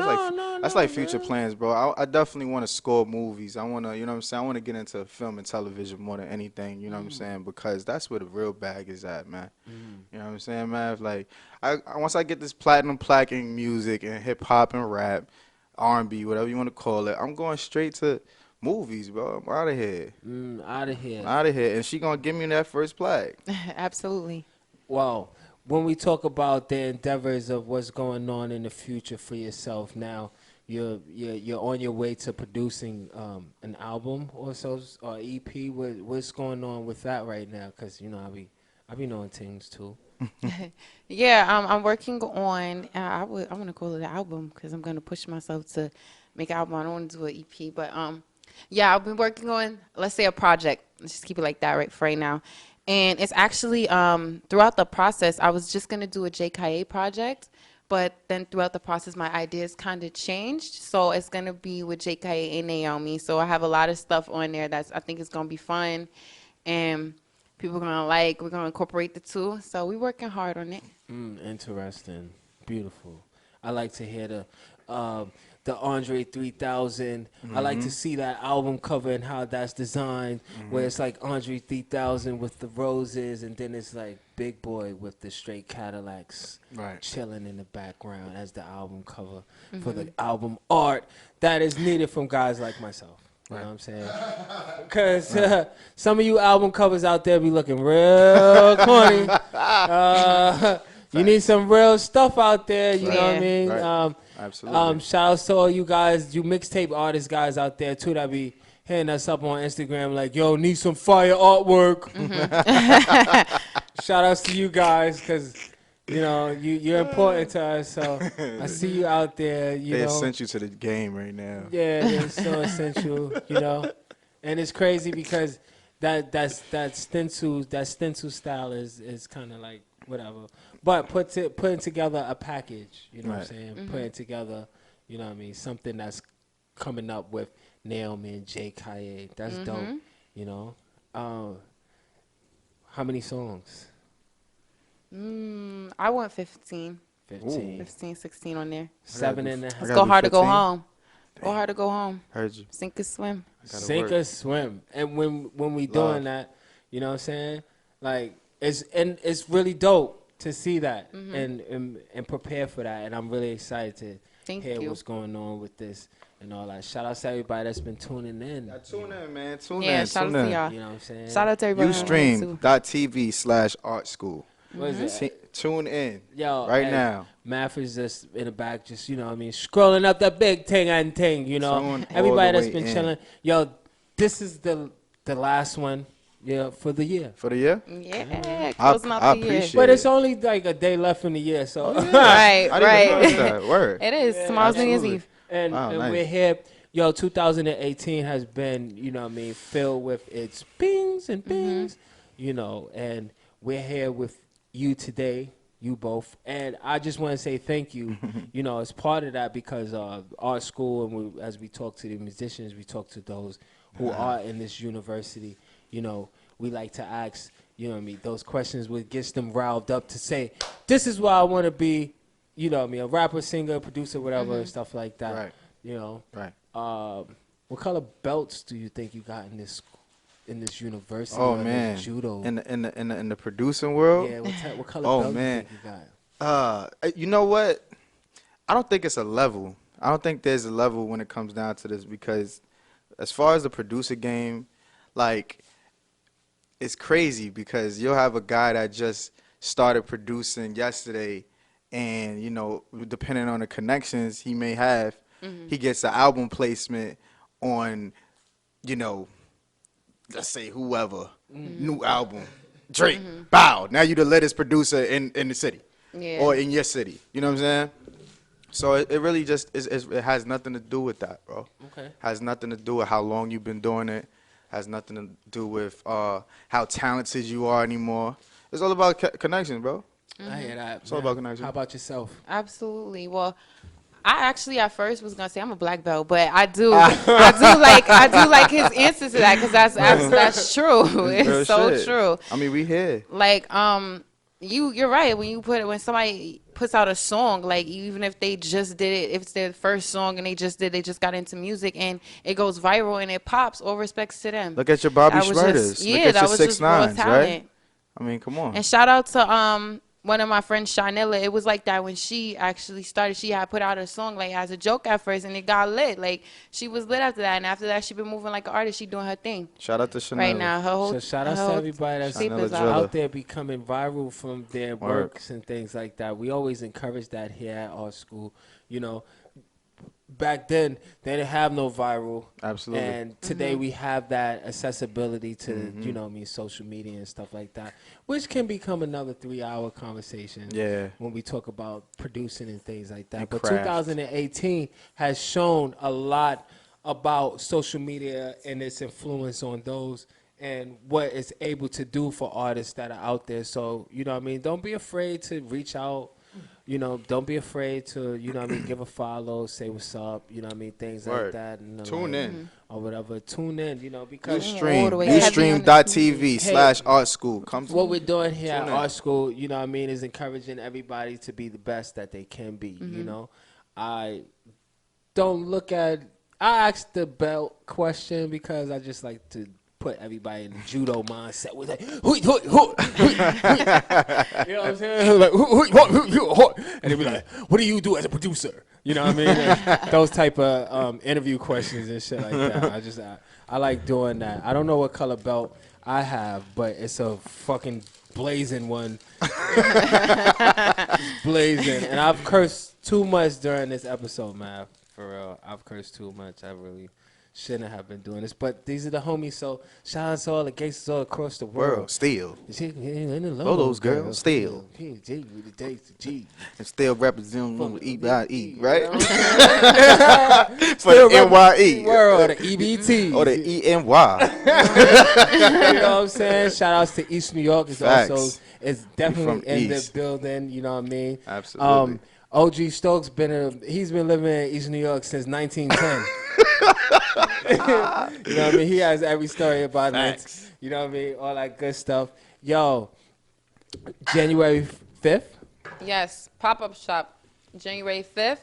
that's like future plans, bro. I definitely want to score movies. I want to, you know what I'm saying? I want to get into film and television more than anything, you know what I'm saying? Because that's where the real bag is at, man. You know what I'm saying, man? Like once I get this platinum plaque in music and hip hop and rap, R&B, whatever you want to call it, I'm going straight to movies, bro. I'm out of here. Out of here. Out of here. And she going to give me that first plaque. Absolutely. Well, when we talk about the endeavors of what's going on in the future for yourself now, you're on your way to producing an album or so, or EP. What's going on with that right now? Because I be knowing things too. Yeah, I'm working on. I want to call it an album because I'm gonna push myself to make an album. I don't want to do an EP, but Yeah, I've been working on, let's say, a project. Let's just keep it like that right for right now. And it's actually throughout the process, I was just gonna do a Kaye project, but then throughout the process, my ideas kind of changed. So it's gonna be with Kaye and Naomi. So I have a lot of stuff on there that's I think is gonna be fun, and people are gonna like. We're gonna incorporate the two. So we're working hard on it. Interesting. Beautiful. I like to hear the Andre 3000. I like to see that album cover and how that's designed, where it's like Andre 3000 with the roses, and then it's like Big Boy with the straight Cadillacs Right. chilling in the background as the album cover for the album art that is needed from guys like myself. You know what I'm saying? Because some of you album covers out there be looking real corny. You need some real stuff out there. You know what I mean? Right. Absolutely. Shout out to all you guys, you mixtape artist guys out there too that be hitting us up on Instagram like, yo, need some fire artwork. Shout outs to you guys because, you know, you're important to us. So I see you out there. They sent you to the game right now. Yeah, it's so essential, you know. And it's crazy because that stencil style is kind of like whatever. But putting together a package, you know what I'm saying? Putting together, you know what I mean, something that's coming up with Naomi and Kaye. That's dope, you know. How many songs? I want 15. 15. 15, 16 on there. 7.5. Let's go hard to go 15. home. Go hard to go home. Heard you. Sink or swim. Sink or swim. And when we doing that, you know what I'm saying? Like it's really dope to see that and prepare for that. And I'm really excited to hear what's going on with this and all that. Shout out to everybody that's been tuning in. Tune in, man. Tune Yeah, in. shout Tune out to in. y'all. You know what I'm saying? Shout out to everybody. Ustream.tv/artschool. What is it? Tune in. Yo, right hey, now. Math is just in the back, just, you know what I mean, scrolling up the big thing and thing, you know. Tune all Everybody the that's way been in. chilling. Yo, this is the last one, yeah, for the year. For the year? Yeah, closing out I the year. appreciate But it. it's only like a day left in the year, so. Right, I didn't even notice right. that. Word. It is. Tomorrow's New Year's absolutely. Eve. And, Wow, and nice. we're here. Yo, 2018 has been, you know what I mean, filled with its pings and pings, you know, and we're here with you today, you both. And I just want to say thank you, you know, as part of that because our school, and as we talk to the musicians, we talk to those who are in this university, you know, we like to ask, you know what I mean, those questions what gets them riled up to say, this is why I want to be, you know what I mean, a rapper, singer, producer, whatever, and stuff like that. Right. You know, Right. what color belts do you think you got in this university? Oh or man. this judo. In the producing world? Yeah, what color Oh, belt man. do you think you got? You know what? I don't think it's a level. I don't think there's a level when it comes down to this because as far as the producer game, like it's crazy because you'll have a guy that just started producing yesterday and, you know, depending on the connections he may have, he gets an album placement on, you know, let's say whoever, new album, Drake, bow. Now you the latest producer in the city Yeah. or in your city. You know what I'm saying? So it really just it has nothing to do with that, bro. Okay. Has nothing to do with how long you've been doing it. Has nothing to do with how talented you are anymore. It's all about connections, bro. I hear that. It's all about connection. How about yourself? Absolutely. Well, I actually at first was gonna say I'm a black belt, but I do like his answer to that because that's true. Real It's so shit. true. I mean, we here. Like you're right when somebody puts out a song, like even if they just did it, if it's their first song and they just got into music and it goes viral and it pops, all respects to them. Look at your Bobby That was Schmurdas. just- Look yeah, at that your was just raw 6ix9s, talent. right? I mean, come on. And shout out to one of my friends, Shanella. It was like that when she actually started. She had put out a song like as a joke at first, and it got lit. Like she was lit after that, and after that, she been moving like an artist. She doing her thing Shout out to Chanel. right now. Her whole So shout out her to whole everybody that's tape is Chanela out. Driller. out there becoming viral from their Word. works and things like that. We always encourage that here at our school. You know, back then they didn't have no viral. Absolutely. And today we have that accessibility to, you know what I mean, social media and stuff like that, which can become another 3-hour conversation. Yeah. When we talk about producing and things like that. And But craft. 2018 has shown a lot about social media and its influence on those and what it's able to do for artists that are out there. So, you know what I mean? Don't be afraid to reach out. You know, don't be afraid to, you know what I mean, give a follow, say what's up, you know what I mean, things like Word. that. And Tune like, in. Or whatever. Tune in, you know, because all the way Ustream.tv/artschool. Come to what we're doing here at Tune in. Art School, you know what I mean, is encouraging everybody to be the best that they can be, you know. I don't look at, I asked the belt question because I just like to put everybody in the judo mindset with like, hoo, hoo, hoo, hoo, hoo. You know what I'm saying? Like, hoo, hoo, hoo, hoo, hoo. And they be like, what do you do as a producer? You know what I mean? And those type of interview questions and shit like that. I like doing that. I don't know what color belt I have, but it's a fucking blazing one. It's blazing. And I've cursed too much during this episode, man. For real. I've cursed too much. I really shouldn't have been doing this. But these are the homies, so shout out to all the gangsters all across the world. Still. All those girls, still. G with the J to G. And still representing E by E, right? You know For the NYE. World, or the EBT. Or the ENY. You know what I'm saying? Shout outs to East New York. It's Facts. also, it's definitely from in East. the building. You know what I mean? Absolutely. OG Stokes he's been living in East New York since 1910. You know what I mean? He has every story about it. You know what I mean? All that good stuff. Yo, January 5th. Yes, pop-up shop, January 5th.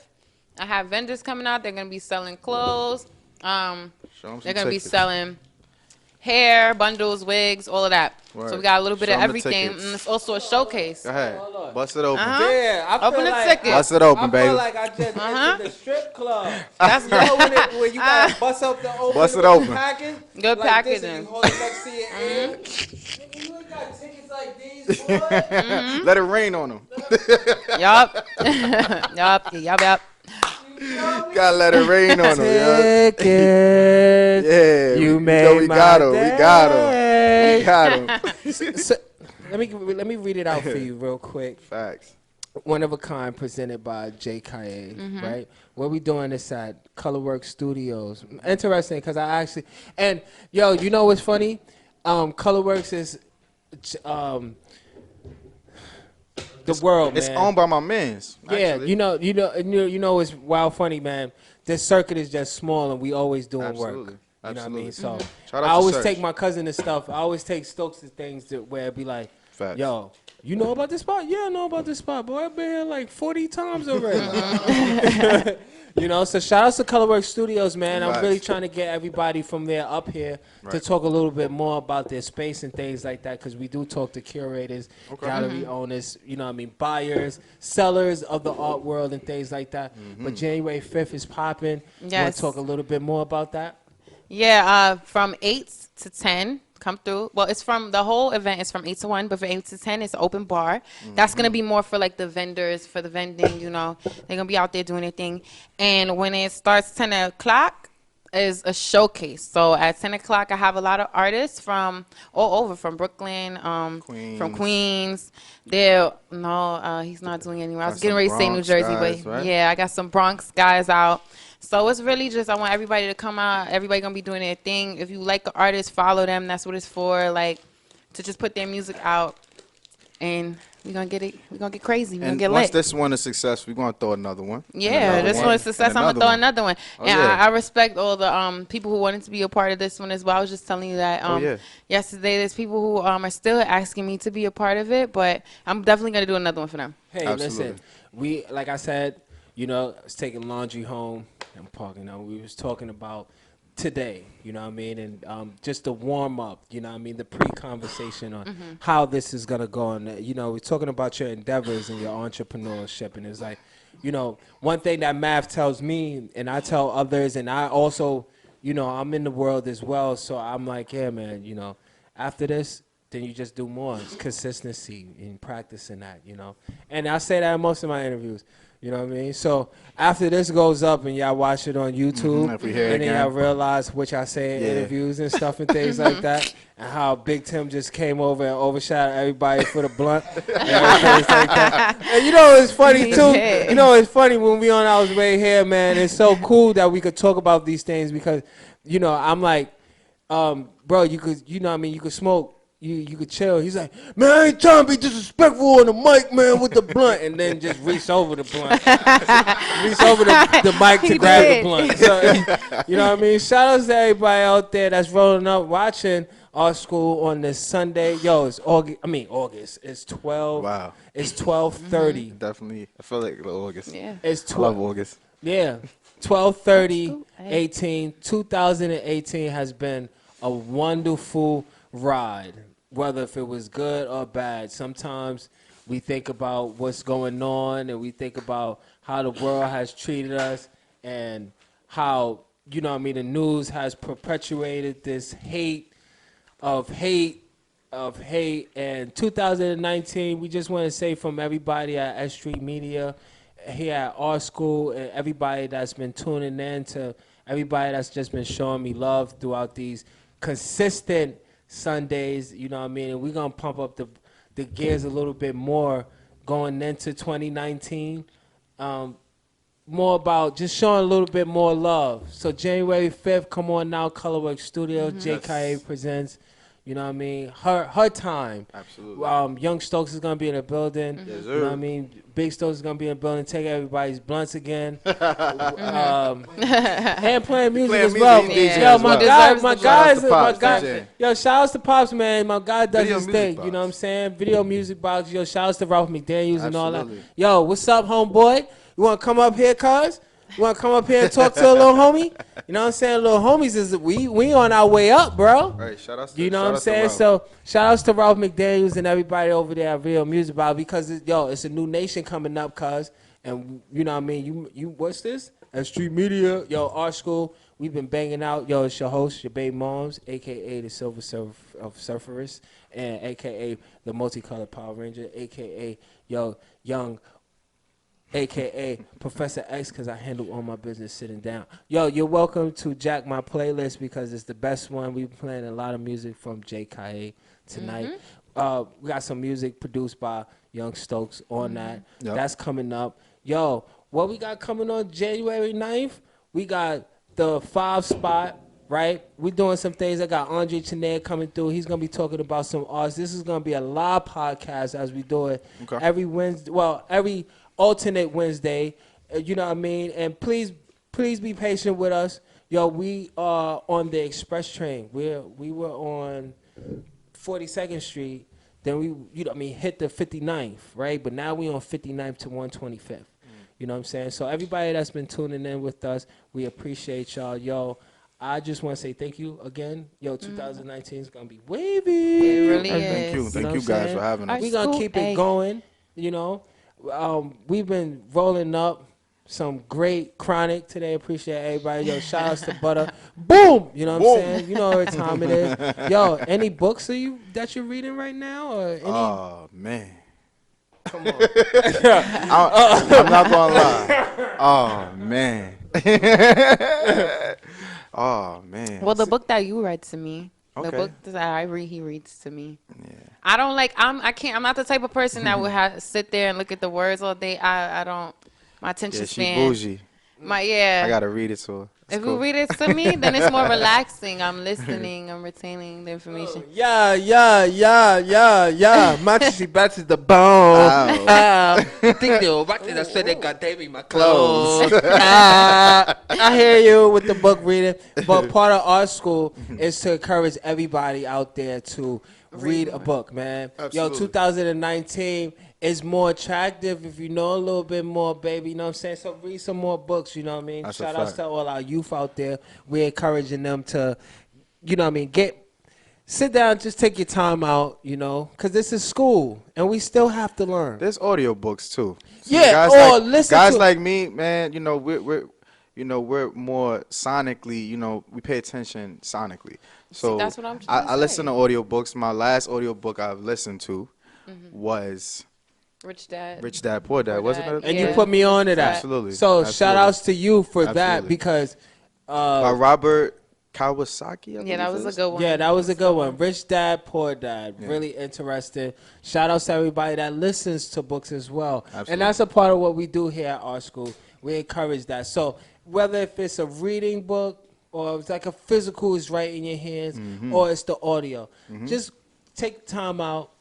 I have vendors coming out. They're going to be selling clothes. Show 'em some They're going to be tickets. selling hair, bundles, wigs, all of that. Word. So we got a little bit Show of 'em the everything. tickets. And it's also a showcase. Go ahead. Bust it open. Yeah, I Open feel the like ticket. Bust it open, I baby. feel like I just entered the strip club. That's You know when you gotta bust up the open. Bust it with open. the package? Good like this, and packaging. you hold it next to your ear. Nigga, you ain't got tickets like these, boy. Let it rain on them. Yup. Yup. Gotta let it rain on them. Yeah. Tickets. Yeah. You we made got my him. day. We got him. We got him. So, let me read it out for you real quick. Facts. One of a kind presented by Kaye, right? What we doing this at Colorwork Studios. Interesting because I actually, and yo, you know what's funny? Colorworks is the world, man. It's owned by my mans. Yeah, actually. you know, it's wild funny, man. This circuit is just small, and we always doing Absolutely. work. You know what I mean? Absolutely. So Shout out I to always Search. take my cousin and stuff. I always take Stokes to things where it be like, Facts. yo, you know about this spot? Yeah, I know about this spot, boy. I've been here like 40 times already. You know, so shout out to Colorwork Studios, man. I'm Facts. really trying to get everybody from there up here to Right. talk a little bit more about their space and things like that, because we do talk to curators, gallery owners, you know what I mean, buyers, sellers of the art world and things like that. But January 5th is popping. You want Yes. to talk a little bit more about that? Yeah, from 8 to 10, come through. Well, it's from, the whole event is from 8 to 1, but from 8 to 10, it's an open bar. That's going to be more for, like, the vendors, for the vending, you know. They're going to be out there doing their thing. And when it starts 10 o'clock, is a showcase. So at 10 o'clock, I have a lot of artists from all over, from Brooklyn, from Queens. He's not doing anywhere. I was Got getting some ready to say New Bronx Jersey, guys, but right? yeah, I got some Bronx guys out. So it's really just, I want everybody to come out. Everybody gonna be doing their thing. If you like an artist, follow them. That's what it's for. Like, to just put their music out, and we're gonna get it. We're gonna get crazy. We're gonna And get once lit. this one is success, we're gonna throw another one. Yeah, this one is success. I'm gonna throw another one. Oh, And yeah. I respect all the people who wanted to be a part of this one as well. I was just telling you that yeah. yesterday there's people who are still asking me to be a part of it, but I'm definitely gonna do another one for them. Hey, Absolutely. listen, we, like I said, you know, I was taking laundry home and parking out. We was talking about today, you know what I mean, and just the warm up, you know what I mean, the pre-conversation on how this is gonna go. And you know, we're talking about your endeavors and your entrepreneurship, and it's like, you know, one thing that Mav tells me, and I tell others, and I also, you know, I'm in the world as well, so I'm like, yeah, man, you know, after this, then you just do more. It's consistency in practicing that, you know. And I say that in most of my interviews. You know what I mean? So after this goes up and y'all watch it on YouTube, if we hear it and then again. y'all realize what y'all say in Yeah. interviews and stuff and things like that, and how Big Tim just came over and overshadowed everybody for the blunt and things like that. And you know it's funny too. Yeah. You know it's funny when we on our way here, man. It's so cool that we could talk about these things because, you know, I'm like, bro, you could, you know what I mean, you could smoke. You could chill. He's like, man, I ain't trying to be disrespectful on the mic, man, with the blunt, and then just reach over the blunt, reach over the mic to He grab the did. blunt. So, you know what I mean? Shout out to everybody out there that's rolling up, watching our school on this Sunday. Yo, it's August. I mean August. It's 12. Wow. It's 12:30. Definitely. I feel like August. Yeah. It's I love 12. August. Yeah, 12:30, School, hey. 18. 2018 has been a wonderful ride, whether if it was good or bad. Sometimes we think about what's going on and we think about how the world has treated us and how, you know what I mean, the news has perpetuated this hate. And 2019, we just want to say from everybody at S.STREET Media, here at our school, and everybody that's been tuning in, to everybody that's just been showing me love throughout these consistent Sundays, you know what I mean? And we're going to pump up the gears a little bit more going into 2019. More about just showing a little bit more love. So January 5th, come on now, Colorworks Studio, Kaye presents, you know what I mean? Her time. Absolutely. Young Stokes is going to be in the building. Yes, You know sir. what I mean? Big Stokes is going to be in the building, take everybody's blunts again. And playing music Playing as music, well. he DJing Yo, as my well. guy, Deserves my the guys, Shout my out to Pops, guy. DJing. Yo, shout outs to Pops, man. My guy does Video his music thing. box. You know what I'm saying? Video music box. Yo, shout outs to Ralph McDaniels and all that. Absolutely. Yo, what's up, homeboy? You want to come up here, cuz? You want to come up here and talk to a little homie? You know what I'm saying? Little homies is we on our way up, bro. Right. Shout out to You know what I'm shout out to saying? Ralph. So shout outs to Ralph McDaniels and everybody over there at Real Music Box because it's a new nation coming up, cuz. And you know what I mean? You what's this? S.STREET Media, yo, our school. We've been banging out. Yo, it's your host, your baby moms, aka the Silver Surf of Surferists, and aka the Multicolored Power Ranger, aka yo young, aka Professor X, because I handle all my business sitting down. Yo, you're welcome to jack my playlist because it's the best one. We've been playing a lot of music from Kaye tonight. We got some music produced by Young Stokes on that. Yep. That's coming up. Yo, what we got coming on January 9th? We got the 5 spot, right? We're doing some things. I got Andre Chenier coming through. He's going to be talking about some arts. This is going to be a live podcast as we do it Okay. every Wednesday. Well, every alternate Wednesday. You know what I mean? And please be patient with us. Yo, we are on the express train. We were on 42nd Street. Then we, you know what I mean, hit the 59th, right? But now we on 59th to 125th. You know what I'm saying? So everybody that's been tuning in with us, we appreciate y'all. Yo, I just want to say thank you again. Yo, 2019 is going to be wavy. It really Thank is. you. know Thank what you I'm guys saying? for having Our us. We're going to School, keep it hey. going, you know. We've been rolling up some great chronic today. Appreciate everybody. Yo, shout outs to Butter. Boom! You know what I'm saying? You know what time it is. Yo, any books that you're reading right now? Or any? Oh man. Come on. I'm not gonna lie. Oh man. Oh man. Well, the book that you read to me, the Okay. book that I read, he reads to me. Yeah. I don't like. I'm not the type of person that would sit there and look at the words all day. I don't. My attention Yeah, she span. bougie. Yeah. I gotta read it to her. It's If cool. you read it to me, then it's more relaxing. I'm listening. I'm retaining the information. Yeah. Matchy batches the bone. Wow. Think they'll back to the said they got Davey my clothes. I hear you with the book reading, but part of our school is to encourage everybody out there to read a book, man. Absolutely. Yo, 2019 is more attractive if you know a little bit more, baby. You know what I'm saying? So read some more books, you know what I mean? That's a Shout outs fact. to all our youth out there. We're encouraging them to, you know what I mean, sit down, just take your time out, you know, because this is school and we still have to learn. There's audiobooks too. Yeah, listen guys to- like me, man. You know, we're more sonically. You know, we pay attention sonically. So that's what I'm trying to I listen say. to audiobooks. My last audiobook I've listened to was Rich Dad. Rich Dad, Poor Dad, Poor wasn't Dad. it? And Yeah. you put me on to that. Absolutely. So Absolutely. shout outs to you for that Absolutely. because By Robert Kawasaki. I Yeah, that believe was it a is. good one. yeah, that was a good one. Rich Dad, Poor Dad. Yeah. Really interesting. Shout outs to everybody that listens to books as well. Absolutely. And that's a part of what we do here at our school. We encourage that. So whether if it's a reading book or it's like a physical is right in your hands or it's the audio, just take time out,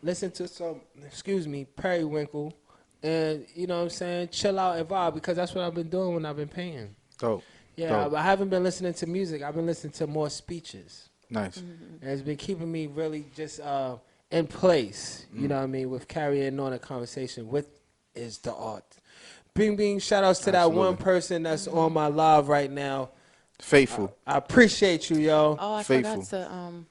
listen to some, periwinkle, and, you know what I'm saying, chill out and vibe because that's what I've been doing when I've been painting. Dope. Yeah, Dope. I haven't been listening to music. I've been listening to more speeches. Nice. And it's been keeping me really just in place, you know what I mean, with carrying on a conversation with is the art. Bing, bing, shout outs to that one Absolutely. person that's on my live right now. Faithful. I appreciate you, yo. Oh, I Faithful. forgot to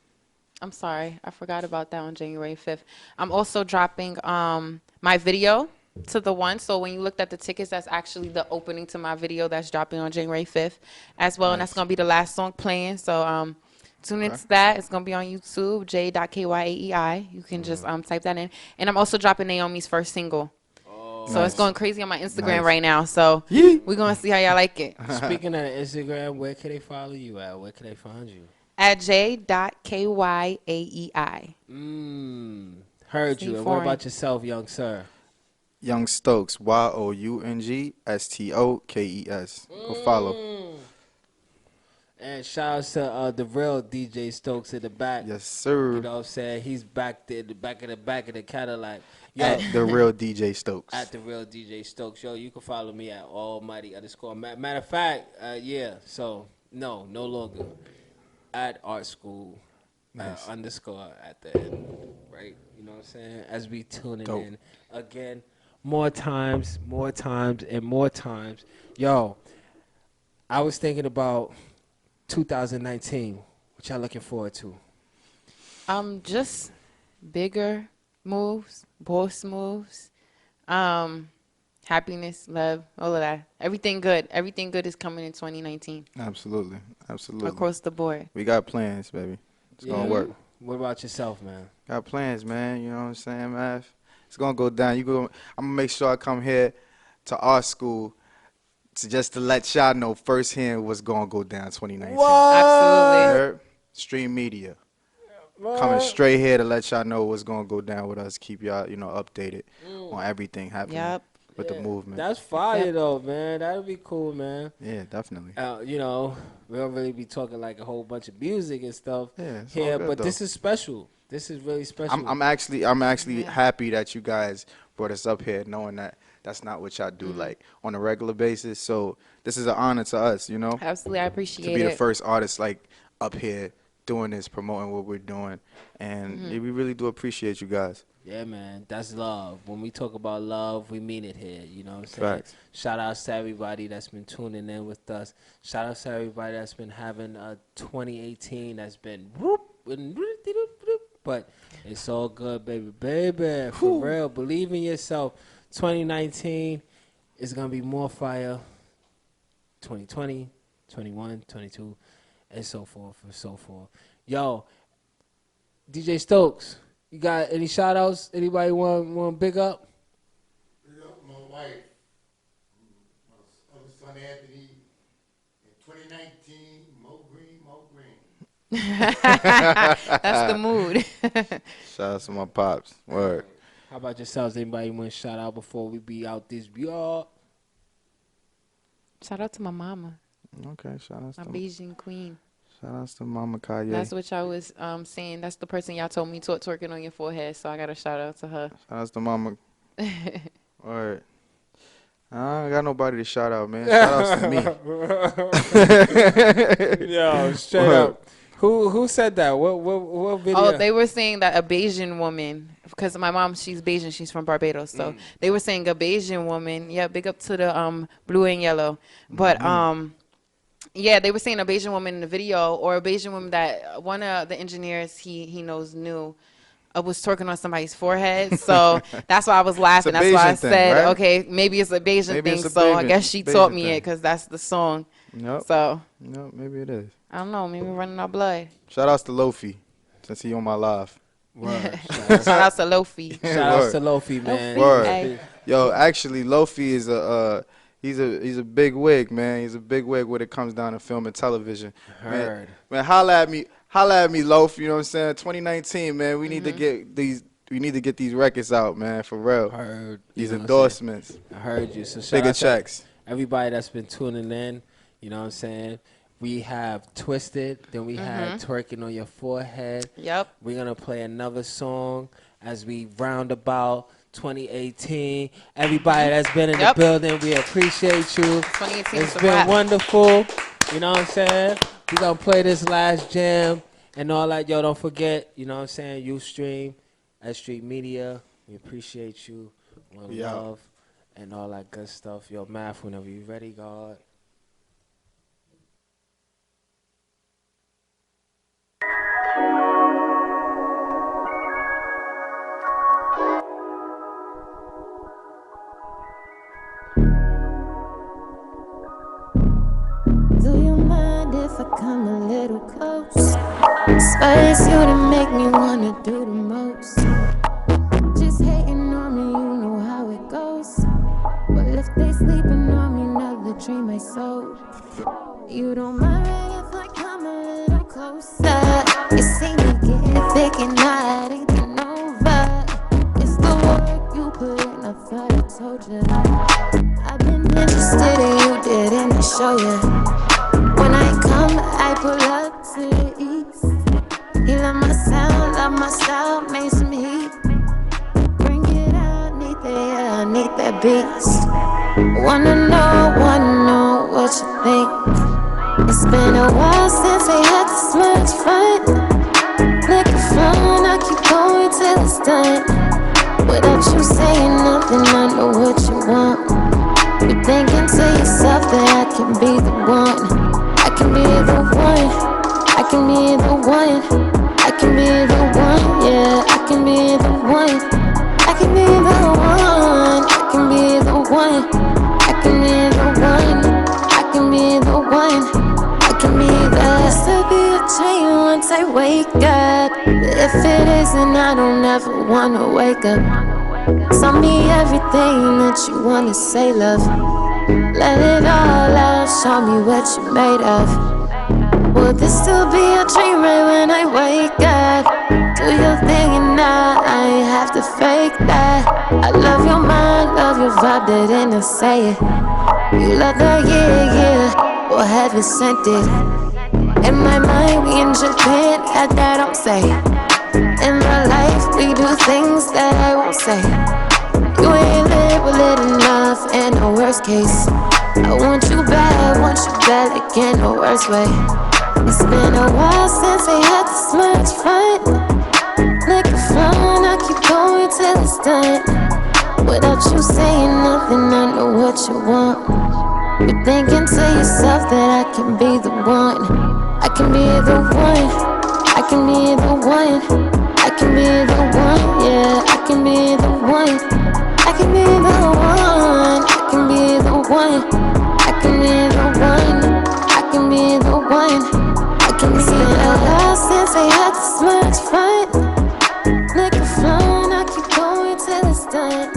I'm sorry. I forgot about that on January 5th. I'm also dropping my video to the one. So when you looked at the tickets, that's actually the opening to my video that's dropping on January 5th as well. And that's going to be the last song playing. So tune into that. It's going to be on YouTube, j.kyaei. You can just type that in. And I'm also dropping Naomi's first single. So it's going crazy on my Instagram right now. So we're going to see how y'all like it. Speaking of Instagram, where can they follow you at? Where can they find you? At j.kyaei. Heard Stay you. And what foreign. about yourself, young sir? Young Stokes. YOUNGSTOKES. Go follow. And shout out to the real DJ Stokes in the back. Yes, sir. You know what I'm saying? He's back there, the back of the Cadillac. Yo, At the real DJ Stokes. at the real DJ Stokes. Yo, you can follow me at almighty_. Matter of fact, yeah. So no longer at Art School Nice. _ at the end, right? You know what I'm saying? As we tuning Dope. in again, more times. Yo, I was thinking about 2019. What y'all looking forward to? Just bigger moves, boss moves, happiness, love, all of that. Everything good is coming in 2019 Absolutely. across the board. We got plans, baby. It's going to work. What about yourself, man? Got plans, man. You know what I'm saying, man? It's going to go down. I'm going to make sure I come here to our school to let y'all know firsthand what's going to go down 2019. Absolutely. Heard? Stream Media. Coming straight here to let y'all know what's going to go down with us. Keep y'all, updated on everything happening Yep. with the movement. That's fire, Yep. though, man. That'll be cool, man. Yeah, definitely. We don't really be talking like a whole bunch of music and stuff Yeah, it's all here, good, but though. this is special. This is really special. I'm actually happy that you guys brought us up here, knowing that that's not what y'all do like on a regular basis. So this is an honor to us, Absolutely. I appreciate to be it. the first artist like up here doing this, promoting what we're doing, and we really do appreciate you guys. Yeah, man, that's love. When we talk about love, we mean it here. You know what I'm saying? Facts. Shout out to everybody that's been tuning in with us. Shout out to everybody that's been having a 2018 that's been whoop, and whoop, whoop, whoop. But it's all good, baby. For real, believe in yourself. 2019 is going to be more fire. 2020, 21, 22, and so forth and so forth. Yo, DJ Stokes, you got any shout outs? Anybody want to big up? My wife, my other son Anthony, in 2019, Mo Green. That's the mood. Shout out to my pops. Word. How about yourselves? Anybody want to shout out before we be out this y'all? Shout out to my mama, Okay, shout out my to Beijing queen. shout out to Mama Kaye. That's what y'all was saying. That's the person y'all told me twerking on your forehead. So I got to shout out to her. Shout out to Mama. Word. I ain't got nobody to shout out, man. Shout outs to me. Yo, straight up. Who said that? What video? Oh, they were saying that a Bayesian woman, because my mom, she's Bayesian, she's from Barbados. So they were saying a Bayesian woman. Yeah, big up to the blue and yellow. But yeah, they were saying a Bayesian woman in the video, or a Bayesian woman that one of the engineers he knows knew was twerking on somebody's forehead. So that's why I was laughing. That's why I Bayesian thing, said, right? okay, maybe it's a Bayesian Maybe thing. it's a So I Bayesian- guess she Bayesian taught me thing. it because that's the song. Nope. So Nope, maybe it is. I don't know, maybe running our blood. Shout outs to Lofi, since he on my live. Word. Shout out to Lofi. Shout outs to Word. Lofi, man. Word. Hey. Yo, actually, Lofi is he's a big wig, man. He's a big wig when it comes down to film and television. Heard. Man, holla at me, Loaf. You know what I'm saying? 2019, man. We need to get these records out, man, for real. Heard. You These know what I'm endorsements, saying? I heard you. So shout bigger out to checks. everybody that's been tuning in. You know what I'm saying? We have Twisted, then we had Twerking on Your Forehead. Yep. We're going to play another song as we round about 2018. Everybody that's been in the building, we appreciate you. 2018 It's been wonderful. You know what I'm saying? We're going to play this last jam and all that. Yo, don't forget, you know what I'm saying? Ustream, S.STREET Media. We appreciate you. One love and all that good stuff. Yo, Math, whenever you ready, God. Do you mind if I come a little close? Space you to make me wanna do the most. Just hating on me, you know how it goes. But if they sleeping on me, now the dream I sold. You don't mind if I come a little closer. You see me getting thick and not eating over. It's the work you put in, I thought I told you. I've been interested in you, didn't I show you? When I come, I pull up to the east. You love my sound, love my style, make some heat. Bring it out, need that beast. Wanna know what you think. It's been a while since I had this much fun. Like a phone, I keep going till it's done. Without you saying nothing, I know what you want. You're thinking to yourself that I can be the one. I can be the one. I can be the one. I can be the one. Yeah, I can be the one. I can be the one. I can be the one. I can be the one. I can be the one. I can be the. This will be a change once I wake up. But if it isn't, I don't ever wanna wake up. Tell me everything that you wanna say, love. Let it all out, show me what you made of. Will this still be a dream right when I wake up? Do your thing and I ain't have to fake that. I love your mind, love your vibe, didn't I say it? You love the yeah, or heaven sent it. In my mind, we in Japan, that don't say. In my life, we do things that I won't say. You ain't live with it enough, in the worst case. I want you bad like in the worst way. It's been a while since I had this much fun. Like a phone, I keep going till it's done. Without you saying nothing, I know what you want. You're thinking to yourself that I can be the one. I can be the one. I can be the one. I can be the one. Yeah, I can be the one. I can be the one. I can be the one. I can be the one. I can be the one. I can be the one. Since I had this much fun. Like a phone, I keep going till it's done.